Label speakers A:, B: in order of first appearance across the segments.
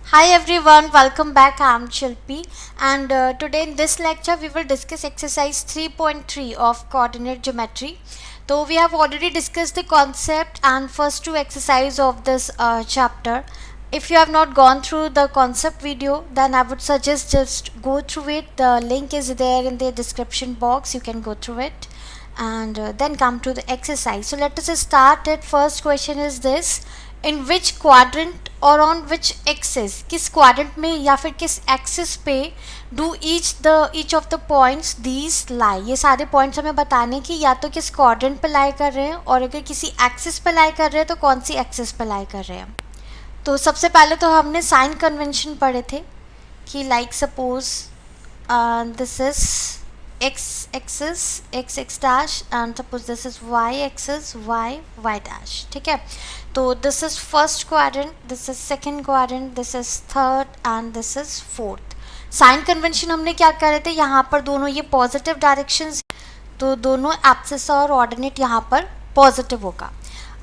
A: Hi everyone, welcome back. I'm Shilpi, and today in this lecture we will discuss exercise 3.3 of coordinate geometry. So we have already discussed the concept and first two exercise of this chapter. If you have not gone through the concept video, then I would suggest just go through it. The link is there in the description box. You can go through it and then come to the exercise. So let us start it. First question is this: in which quadrant और on which axis, किस quadrant में या फिर किस axis पे do each of the points these lie. ये सारे points हमें बताने कि या तो किस क्वाड्रेंट पे लाई कर रहे हैं और अगर किसी एक्सिस पे लाई कर रहे हैं तो कौन सी एक्सिस पे लाई कर रहे हैं। तो सबसे पहले तो हमने साइन कन्वेंशन पढ़े थे कि like suppose this is x axis x dash and suppose this is y axis y dash। ठीक है, तो this is first quadrant, this is second quadrant, this is third and this is fourth. Sign convention हमने क्या कर रहे थे, यहाँ पर दोनों ये पॉजिटिव डायरेक्शंस, तो दोनों एब्सिस और ऑर्डिनेट यहाँ पर पॉजिटिव होगा।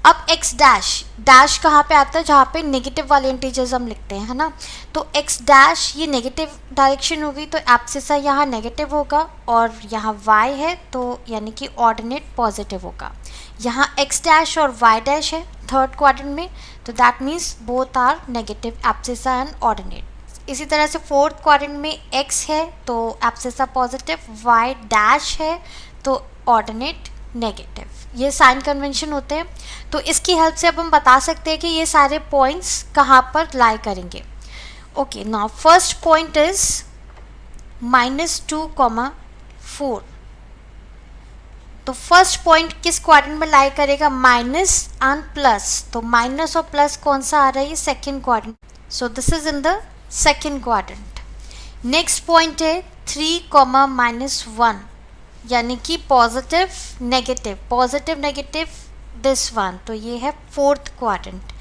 A: अब x डैश, डैश कहाँ पे आता है, जहाँ पे नेगेटिव वाले इंटीजर्स हम लिखते हैं, है ना। तो x डैश ये नेगेटिव डायरेक्शन होगी तो एब्सिसा यहाँ नेगेटिव होगा और यहाँ y है तो यानी कि ऑर्डिनेट पॉजिटिव होगा। यहाँ x डैश और y डैश है थर्ड क्वाड्रेंट में, तो that means both are negative abscissa and ordinate. इसी तरह से फोर्थ क्वाड्रेंट में x है तो एब्सिसा पॉजिटिव, y डैश है तो ऑर्डिनेट नेगेटिव। ये साइन कन्वेंशन होते हैं। तो इसकी हेल्प से अब हम बता सकते हैं कि ये सारे पॉइंट्स कहाँ पर लाई करेंगे। Okay, now first point is -2,4। तो फर्स्ट पॉइंट किस क्वाड्रेंट में लाई करेगा, माइनस एंड प्लस। तो माइनस और प्लस कौन सा आ रहा है, ये second quadrant, so this is in the second quadrant. Next point है 3,-1 यानी कि पॉजिटिव नेगेटिव दिस वन, तो ये है फोर्थ क्वाड्रेंट।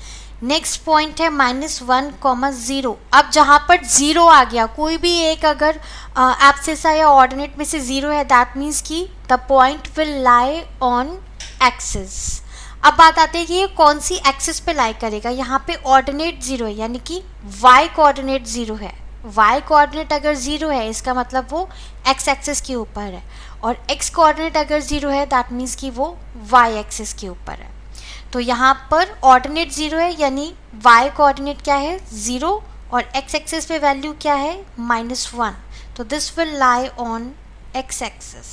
A: नेक्स्ट पॉइंट है -1,0। अब जहाँ पर जीरो आ गया, कोई भी एक अगर एब्सिसा या ऑर्डिनेट में से जीरो है, दैट मीन्स कि the point will lie on axis. अब बात आती है कि ये कौन सी एक्सिस पे लाई करेगा। यहाँ पे ऑर्डिनेट जीरो है यानी कि y कोऑर्डिनेट जीरो है। y कोऑर्डिनेट अगर जीरो है इसका मतलब वो x एक्सिस के ऊपर है, और x कोऑर्डिनेट अगर जीरो है दैट मीन्स कि वो y एक्सिस के ऊपर है। तो यहाँ पर ऑर्डिनेट जीरो है यानी y कोऑर्डिनेट क्या है, जीरो, और x एक्सिस पे वैल्यू क्या है, -1, तो this will lie on x axis.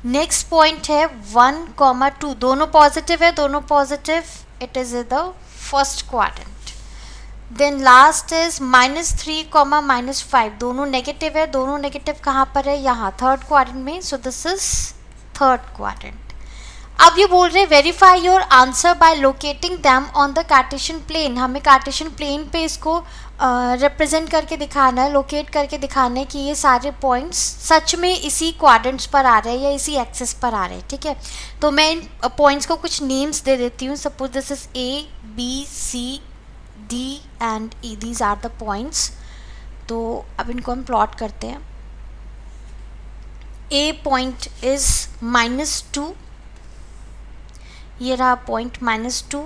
A: Next point है 1,2, दोनों पॉजिटिव है, दोनों positive, it is the first quadrant. Then last is -3,-5, दोनों नेगेटिव है, दोनों नेगेटिव कहाँ पर है, यहाँ थर्ड क्वाड्रेंट में, so this is third quadrant. अब ये बोल रहे हैं verify your answer by locating them on the cartesian plane. हमें कार्टेशियन प्लेन पे इसको रिप्रेजेंट करके दिखाना है, लोकेट करके दिखाना है कि ये सारे पॉइंट्स सच में इसी क्वाड्रेंट्स पर आ रहे हैं या इसी एक्सिस पर आ रहे हैं। ठीक है, तो मैं इन पॉइंट्स को कुछ नेम्स दे देती हूँ। Suppose this is A, B, C, D and E, these are the points। तो अब इनको हम प्लॉट करते हैं। A पॉइंट इज -2, ये रहा पॉइंट -2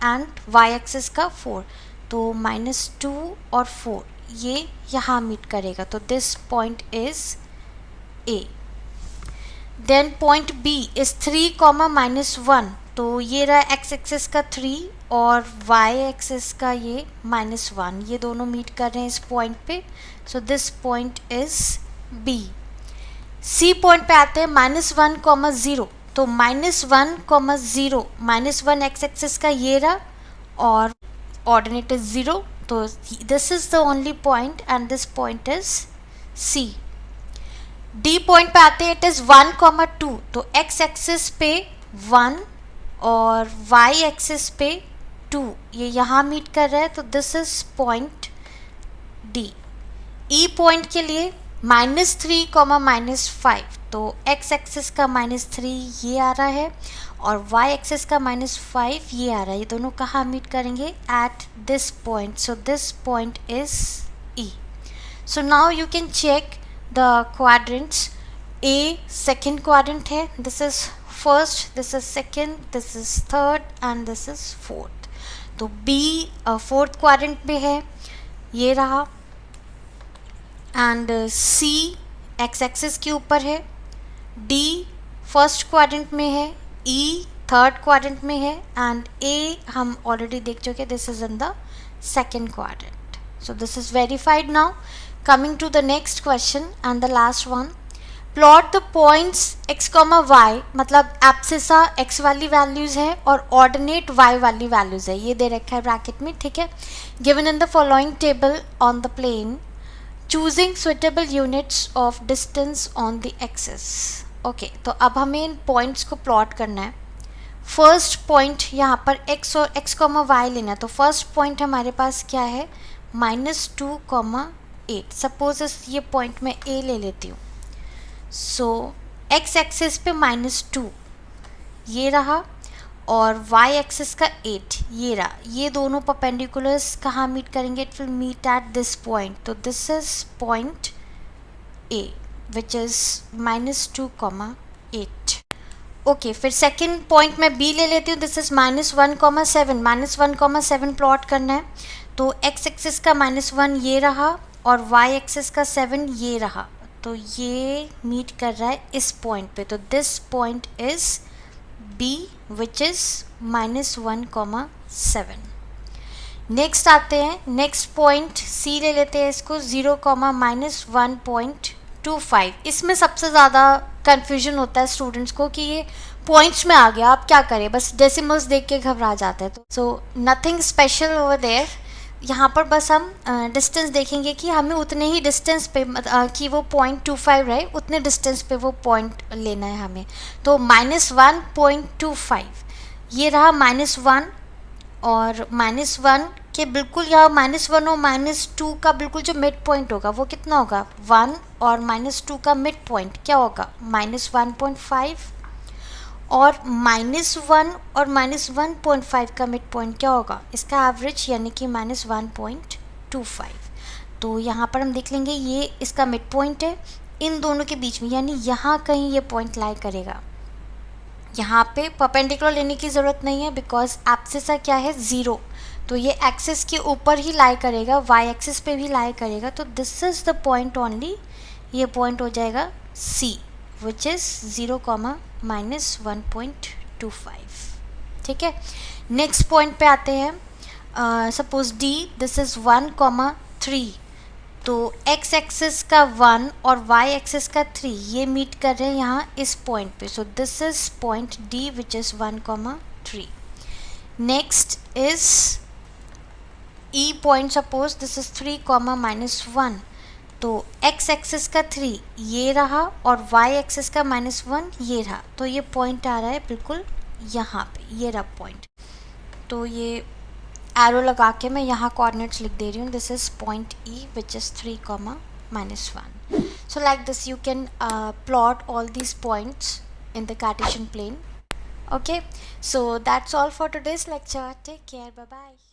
A: एंड y एक्सिस का 4, तो -2 और 4 ये यहाँ मीट करेगा, तो this point is A। Then point B is 3,-1, तो ये रहा x एक्सिस का 3 और y एक्सिस का ये -1, ये दोनों मीट कर रहे हैं इस पॉइंट पे, सो this point is B। C point पे आते हैं -1,0, तो -1,0, -1 x एक्सिस का ये रहा और ऑर्डिनेट इज 0, तो this is the only point and this point is C। D point पे आते हैं, इट इज 1,2, तो x एक्सिस पे 1 और y एक्सिस पे 2, ये यहाँ मीट कर रहा है, तो this is point D। E point के लिए -3,-5, तो x एक्सिस का -3 ये आ रहा है और y एक्सिस का -5 ये आ रहा है, ये दोनों कहाँ मीट करेंगे, at this point, so this point is E। So now you can check the quadrants. A second quadrant है, this is first, this is second, this is third and this is fourth. तो B fourth quadrant में है, ये रहा, and C x axis के ऊपर है, D first quadrant में है, ई थर्ड क्वाड्रेंट में है, एंड ए हम ऑलरेडी देख चुके, this is in the second quadrant. So this is verified now. Coming to the next question and the last one. Plot the points x, y, मतलब abscissa x वाली values है और ordinate y वाली values है, ये दे रखा है bracket में, ठीक है. Given in the following table on the plane, choosing suitable units of distance on the axis. Okay, तो अब हमें इन पॉइंट्स को प्लॉट करना है. फर्स्ट पॉइंट यहाँ पर x और x, y लेना है. तो फर्स्ट पॉइंट हमारे पास क्या है, -2,8. सपोज ये पॉइंट मैं a ले लेती हूँ. सो x एक्सिस पे -2 ये रहा और y एक्सिस का 8 ये रहा. ये दोनों परपेंडिकुलर्स कहाँ मीट करेंगे, it will meet at this point. तो this is point a which is -2,8. Okay, फिर सेकेंड पॉइंट मैं b ले लेती हूँ. This is -1,7. -1,7 प्लॉट करना है. तो x एक्सिस का -1 ये रहा और y एक्सिस का 7 ये रहा. तो ये मीट कर रहा है इस पॉइंट पे. तो this point is b which is -1,7. Next आते हैं, नेक्स्ट पॉइंट c ले लेते हैं इसको 0, -1.25. इसमें सबसे ज़्यादा कन्फ्यूजन होता है स्टूडेंट्स को कि ये पॉइंट्स में आ गया, आप क्या करें, बस डेसिमल्स देख के घबरा जाते हैं. तो so nothing special over there. यहाँ पर बस हम डिस्टेंस देखेंगे कि हमें उतने ही डिस्टेंस पे कि वो 0.25 रहे, उतने डिस्टेंस पे वो पॉइंट लेना है हमें. तो -1.25 ये रहा -1 और -1 के बिल्कुल यहाँ -1 और -2 का बिल्कुल जो मिड पॉइंट होगा वो कितना होगा, 1, और -2 का मिड पॉइंट क्या होगा, -1.5, और -1 और -1.5 का मिड पॉइंट क्या होगा, इसका एवरेज, यानी कि -1.25. तो यहाँ पर हम देख लेंगे ये इसका मिड पॉइंट है इन दोनों के बीच में, यानी यहाँ कहीं ये पॉइंट लाई करेगा. यहाँ पे परपेंडिकुलर लेने की ज़रूरत नहीं है बिकॉज एब्सिसा क्या है, 0. तो ये एक्सिस के ऊपर ही लाई करेगा, वाई एक्सिस पे भी लाई करेगा. तो this is the point only, ये पॉइंट हो जाएगा C विच इज़ 0, -1.25. ठीक है. नेक्स्ट पॉइंट पे आते हैं. Suppose D, this is 1,3. तो x एक्सिस का 1 और y एक्सिस का 3 ये मीट कर रहे हैं यहाँ इस पॉइंट पे. सो this is point D which is 1,3. Next is E point. Suppose this is 3, -1. तो x एक्सिस का 3 ये रहा और y एक्सिस का -1 ये रहा. तो ये पॉइंट आ रहा है बिल्कुल यहाँ पे, ये रहा पॉइंट. तो ये एरो लगा के मैं यहाँ कोऑर्डिनेट्स लिख दे रही हूँ. This is point E which is 3, -1. So like this you can plot all these points in the Cartesian plane. Okay, so that's all for today's lecture. Take care. Bye bye.